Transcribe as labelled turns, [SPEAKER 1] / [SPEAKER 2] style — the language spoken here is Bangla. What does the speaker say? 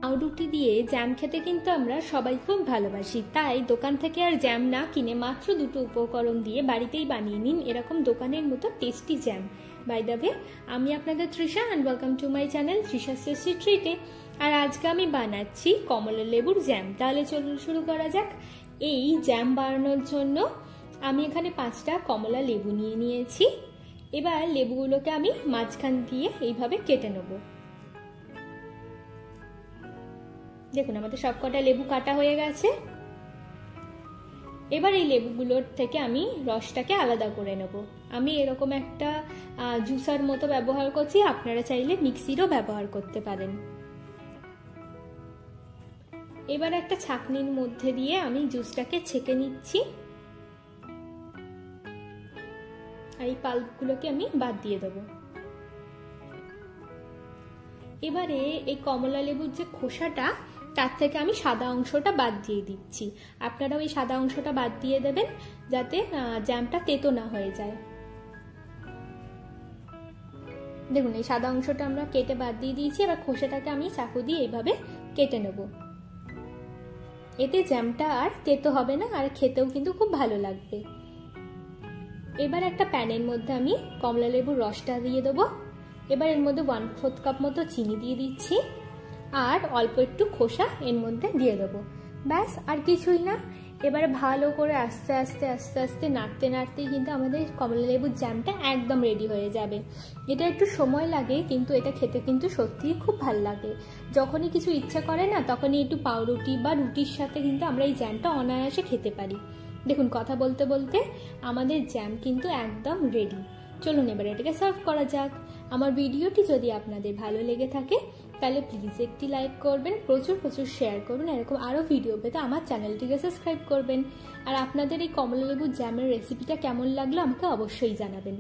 [SPEAKER 1] পাউরুটি দিয়ে জ্যাম খেতে কিন্তু আমরা সবাই খুব ভালোবাসি, তাই দোকান থেকে আর জ্যাম না কিনে মাত্র দুটো উপকরণ দিয়ে বাড়িতেই বানিয়ে নিন এরকম দোকানের মতো tasty jam. By the way, আমি আপনাদের Trisha and welcome to my channel Trisha tasty ট্রিটে। আর আজকে আমি বানাচ্ছি কমলা লেবুর জ্যাম। তাহলে চলুন শুরু করা যাক। এই জ্যাম বানানোর জন্য আমি এখানে 5টা কমলা লেবু নিয়ে নিয়েছি। এবার লেবুগুলোকে আমি মাঝখান দিয়ে এইভাবে কেটে নেব। দেখুন আমাদের সবকটা লেবু কাটা হয়ে গেছে। এবার এই লেবুগুলোর থেকে আমি রসটাকে আলাদা করে নেব। আমি এরকম একটা জুসার মতো ব্যবহার করছি, আপনারা চাইলে মিক্সিরও ব্যবহার করতে পারেন। এবার একটা ছাঁকনির মধ্যে দিয়ে আমি জুসটাকে ছেঁকে নিচ্ছি। আর এই পাল্পগুলোকে আমি বাদ দিয়ে দেবো। এবারে এই কমলা লেবুর যে খোসাটা, তার থেকে আমি সাদা অংশটা বাদ দিয়ে দিচ্ছি। আপনারাও এই সাদা অংশটা বাদ দিয়ে দেবেন যাতে জ্যামটা তেতো না হয়ে যায়। দেখুন এই সাদা অংশটা আমরা কেটে বাদ দিয়ে দিয়েছি। এবার খোসাটাকে আমি চাকু দিয়ে এইভাবে কেটে নেব। এতে জ্যামটা আর তেতো হবে না, আর খেতেও কিন্তু খুব ভালো লাগবে। এবার একটা প্যানের মধ্যে আমি কমলা লেবুর রসটা দিয়ে দেবো। এবার এর মধ্যে 1/4 কাপ মতো চিনি দিয়ে দিচ্ছি, আর অল্প একটু খোসা এর মধ্যে দিয়ে দেবো। ব্যাস, আর কিছুই না। এবারে ভালো করে আস্তে আস্তে আস্তে আস্তে নাড়তে নাড়তেই কিন্তু আমাদের কমলা লেবুর জ্যামটা একদম রেডি হয়ে যাবে। এটা একটু সময় লাগে, কিন্তু এটা খেতে কিন্তু সত্যিই খুব ভালো লাগে। যখনই কিছু ইচ্ছা করে না, তখনই একটু পাউরুটি বা রুটির সাথে কিন্তু আমরা এই জ্যামটা অনায়াসে খেতে পারি। দেখুন কথা বলতে বলতে আমাদের জ্যাম কিন্তু একদম রেডি। চলুন এবার এটাকে সার্ভ করা যাক। আমার ভিডিওটি যদি আপনাদের ভালো লেগে থাকে তাহলে প্লিজ একটি লাইক করবেন, প্রচুর প্রচুর শেয়ার করবেন। এরকম আরও ভিডিও পেতে আমার চ্যানেলটিকে সাবস্ক্রাইব করবেন। আর আপনাদের এই কমলা লেবুর জ্যামের রেসিপিটা কেমন লাগলো আমাকে অবশ্যই জানাবেন।